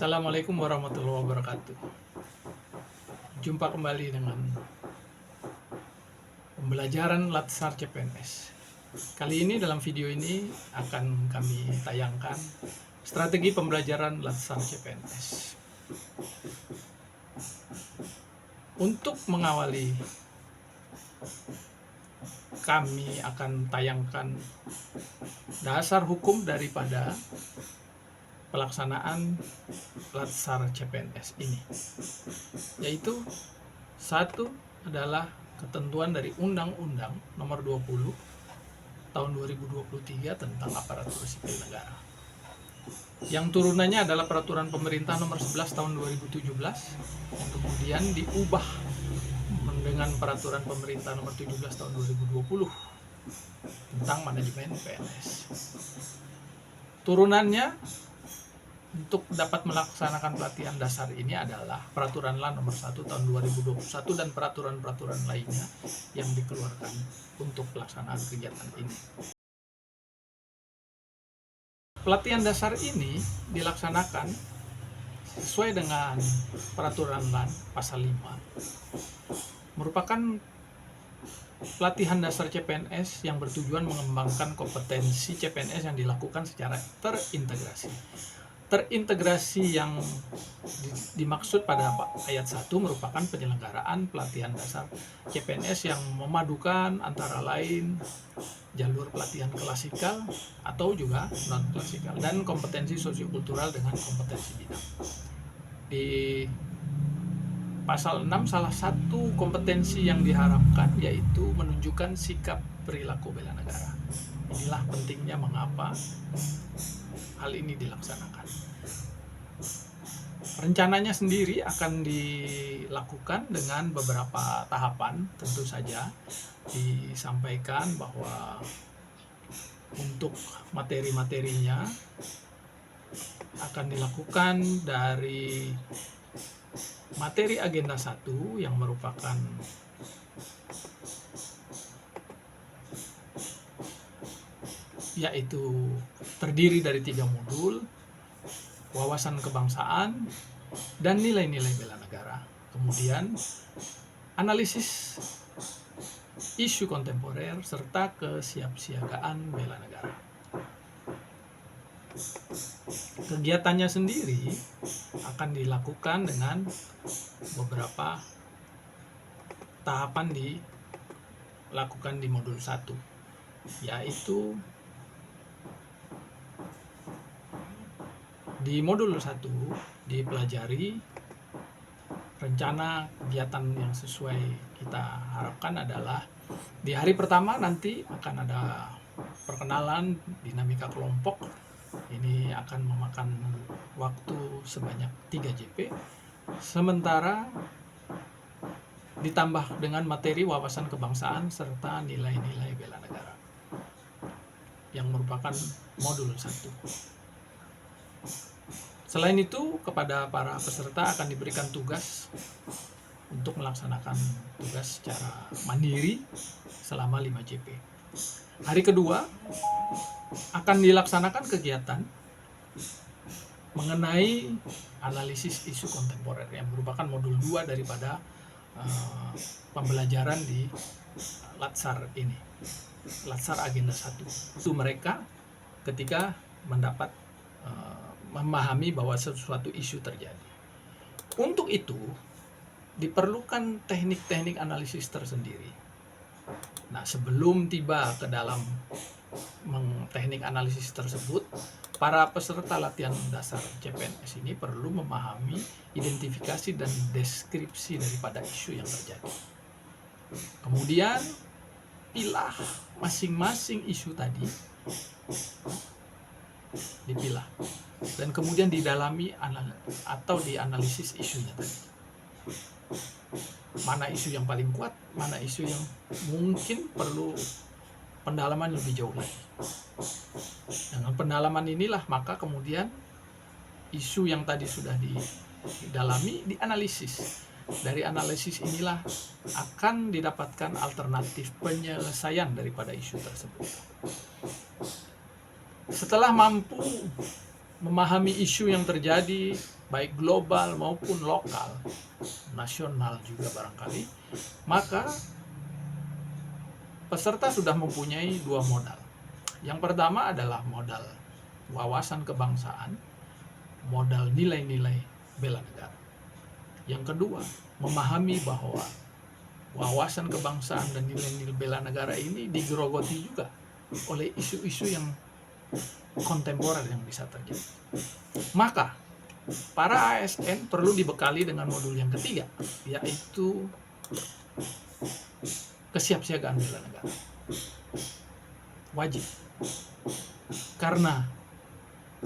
Assalamualaikum warahmatullahi wabarakatuh. Jumpa kembali dengan pembelajaran Latsar CPNS. Kali ini dalam video ini akan kami tayangkan strategi pembelajaran Latsar CPNS. Untuk mengawali, kami akan tayangkan dasar hukum daripada pelaksanaan Latsar CPNS ini, yaitu satu adalah ketentuan dari Undang-Undang Nomor 20 Tahun 2023 tentang Aparatur Sipil Negara. Yang turunannya adalah Peraturan Pemerintah Nomor 11 Tahun 2017 yang kemudian diubah dengan Peraturan Pemerintah Nomor 17 Tahun 2020 tentang manajemen PNS. Turunannya untuk dapat melaksanakan pelatihan dasar ini adalah Peraturan LAN Nomor 1 Tahun 2021 dan peraturan-peraturan lainnya yang dikeluarkan untuk pelaksanaan kegiatan ini. Pelatihan dasar ini dilaksanakan sesuai dengan Peraturan LAN Pasal 5. Merupakan pelatihan dasar CPNS yang bertujuan mengembangkan kompetensi CPNS yang dilakukan secara terintegrasi. Terintegrasi yang dimaksud pada ayat 1 merupakan penyelenggaraan pelatihan dasar CPNS yang memadukan antara lain jalur pelatihan klasikal atau juga non-klasikal dan kompetensi sosiokultural dengan kompetensi bidang. Di Pasal 6 salah satu kompetensi yang diharapkan yaitu menunjukkan sikap perilaku bela negara. Inilah pentingnya mengapa hal ini dilaksanakan. Rencananya sendiri akan dilakukan dengan beberapa tahapan. Tentu saja disampaikan bahwa untuk materi-materinya akan dilakukan dari materi agenda 1 yang merupakan yaitu terdiri dari 3 modul, wawasan kebangsaan dan nilai-nilai bela negara. Kemudian analisis isu kontemporer serta kesiapsiagaan bela negara. Kegiatannya sendiri akan dilakukan dengan beberapa tahapan dilakukan di modul 1, yaitu di modul 1 dipelajari rencana kegiatan yang sesuai kita harapkan adalah di hari pertama nanti akan ada perkenalan dinamika kelompok. Ini akan memakan waktu sebanyak 3 JP, sementara ditambah dengan materi wawasan kebangsaan serta nilai-nilai bela negara yang merupakan modul 1. Selain itu, kepada para peserta akan diberikan tugas untuk melaksanakan tugas secara mandiri selama 5 JP. Hari kedua akan dilaksanakan kegiatan mengenai analisis isu kontemporer yang merupakan modul 2 daripada pembelajaran di Latsar ini, Latsar agenda 1. Itu mereka ketika mendapat memahami bahwa sesuatu isu terjadi. Untuk itu diperlukan teknik-teknik analisis tersendiri. Nah, sebelum tiba ke dalam teknik analisis tersebut, para peserta latihan dasar CPNS ini perlu memahami identifikasi dan deskripsi daripada isu yang terjadi. Kemudian pilah masing-masing isu tadi, dipilah dan kemudian didalami atau dianalisis isunya tadi. Mana isu yang paling kuat, mana isu yang mungkin perlu pendalaman lebih jauh lagi. Dengan pendalaman inilah maka kemudian isu yang tadi sudah didalami dianalisis. Dari analisis inilah akan didapatkan alternatif penyelesaian daripada isu tersebut. Setelah mampu memahami isu yang terjadi, baik global maupun lokal, nasional juga barangkali, maka peserta sudah mempunyai dua modal. Yang pertama adalah modal wawasan kebangsaan, modal nilai-nilai bela negara. Yang kedua, memahami bahwa wawasan kebangsaan dan nilai-nilai bela negara ini digerogoti juga oleh isu-isu yang kontemporer yang bisa terjadi. Maka para ASN perlu dibekali dengan modul yang ketiga, yaitu kesiapsiagaan bela negara. Wajib. Karena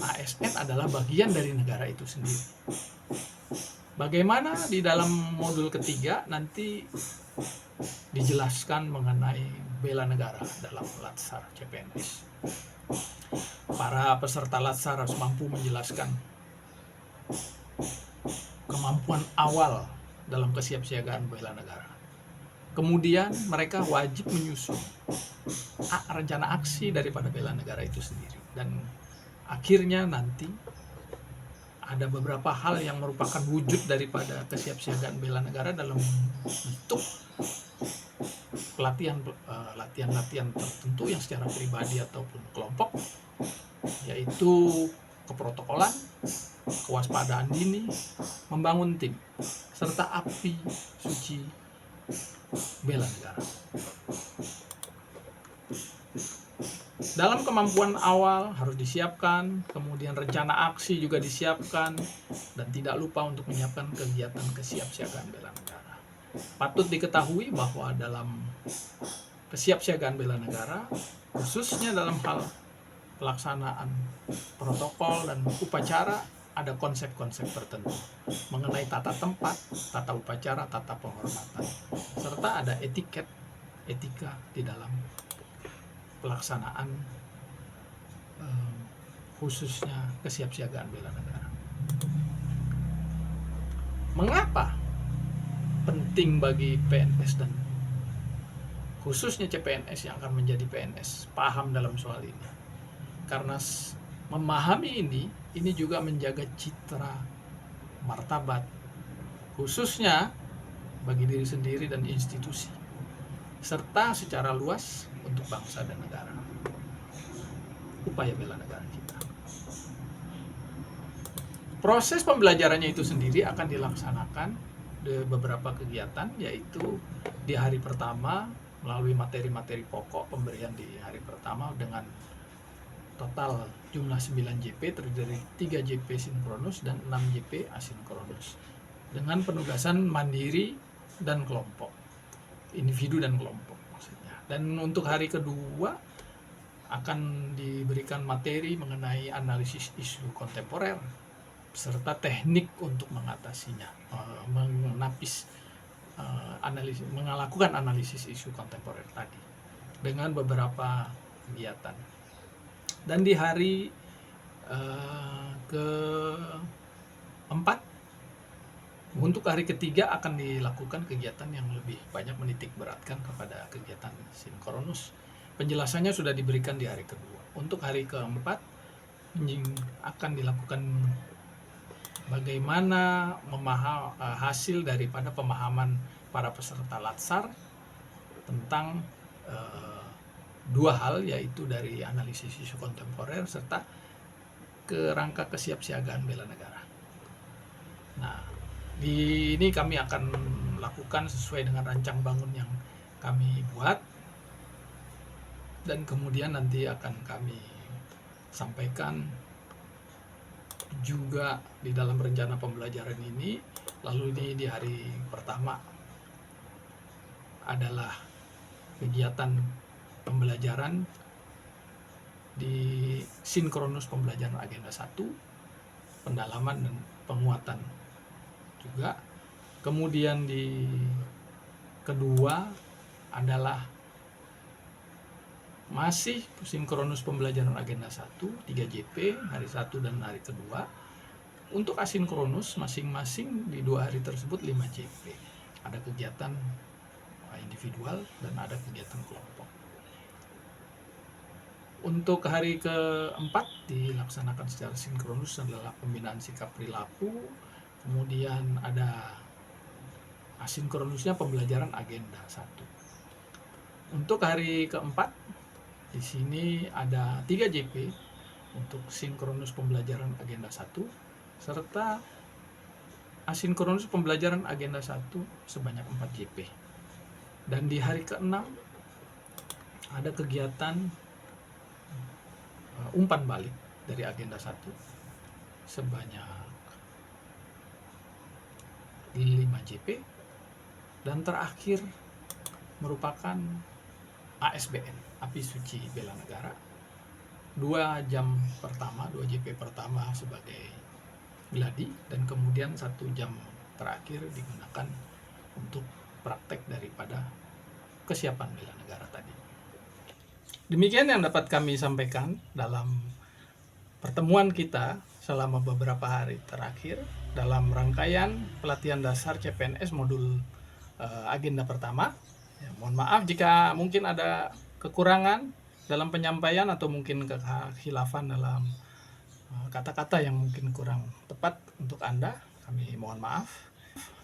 ASN adalah bagian dari negara itu sendiri. Bagaimana di dalam modul ketiga nanti dijelaskan mengenai bela negara dalam Latsar CPNS. Para peserta Latsar harus mampu menjelaskan kemampuan awal dalam kesiapsiagaan bela negara. Kemudian mereka wajib menyusun rencana aksi daripada bela negara itu sendiri. Dan akhirnya nanti ada beberapa hal yang merupakan wujud daripada kesiapsiagaan bela negara dalam bentuk latihan tertentu yang secara pribadi ataupun kelompok, yaitu keprotokolan, kewaspadaan dini, membangun tim, serta api suci bela negara. Dalam kemampuan awal harus disiapkan, kemudian rencana aksi juga disiapkan, dan tidak lupa untuk menyiapkan kegiatan kesiapsiagaan bela negara. Patut diketahui bahwa dalam kesiapsiagaan bela negara, khususnya dalam hal pelaksanaan protokol dan upacara, ada konsep-konsep tertentu mengenai tata tempat, tata upacara, tata penghormatan, serta ada etika di dalam pelaksanaan khususnya kesiapsiagaan bela negara. Mengapa penting bagi PNS dan khususnya CPNS yang akan menjadi PNS paham dalam soal ini? Karena memahami ini juga menjaga citra martabat khususnya bagi diri sendiri dan institusi, serta secara luas untuk bangsa dan negara. Upaya bela negara kita. Proses pembelajarannya itu sendiri akan dilaksanakan di beberapa kegiatan, yaitu di hari pertama melalui materi-materi pokok pemberian di hari pertama dengan total jumlah 9 JP terdiri dari 3 JP sinkronus dan 6 JP asinkronus dengan penugasan mandiri dan kelompok, individu dan kelompok maksudnya. Dan untuk hari kedua akan diberikan materi mengenai analisis isu kontemporer serta teknik untuk mengatasinya, melakukan analisis isu kontemporer tadi dengan beberapa kegiatan. Dan di hari keempat, untuk hari ketiga akan dilakukan kegiatan yang lebih banyak menitik beratkan kepada kegiatan sinkronus. Penjelasannya sudah diberikan di hari kedua. Untuk hari keempat akan dilakukan bagaimana hasil daripada pemahaman para peserta Latsar tentang dua hal, yaitu dari analisis isu kontemporer serta kerangka kesiapsiagaan bela negara. Nah, di ini kami akan lakukan sesuai dengan rancang bangun yang kami buat, dan kemudian nanti akan kami sampaikan juga di dalam rencana pembelajaran ini. Lalu ini di hari pertama adalah kegiatan pembelajaran di sinkronus pembelajaran agenda 1, pendalaman dan penguatan juga. Kemudian di kedua adalah masih sinkronus pembelajaran agenda 1, 3 JP hari 1 dan hari kedua. Untuk asinkronus masing-masing di 2 hari tersebut 5 JP. Ada kegiatan individual dan ada kegiatan kelompok. Untuk hari keempat dilaksanakan secara sinkronus adalah pembinaan sikap perilaku, kemudian ada asinkronusnya pembelajaran agenda 1. Untuk hari keempat di sini ada 3 JP untuk sinkronus pembelajaran agenda 1 serta asinkronus pembelajaran agenda 1 sebanyak 4 JP. Dan di hari ke-6 ada kegiatan umpan balik dari agenda 1 sebanyak 5 JP, dan terakhir merupakan ASBN, Api Suci Bela Negara, 2 jam pertama, 2 JP pertama sebagai gladi, dan kemudian 1 jam terakhir digunakan untuk praktek daripada kesiapan bela negara tadi. Demikian yang dapat kami sampaikan dalam pertemuan kita selama beberapa hari terakhir dalam rangkaian pelatihan dasar CPNS modul agenda pertama. Ya, mohon maaf jika mungkin ada kekurangan dalam penyampaian atau mungkin kekhilafan dalam kata-kata yang mungkin kurang tepat untuk Anda. Kami mohon maaf.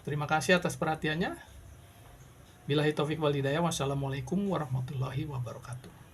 Terima kasih atas perhatiannya. Billahi taufik wal hidayah. Wassalamualaikum warahmatullahi wabarakatuh.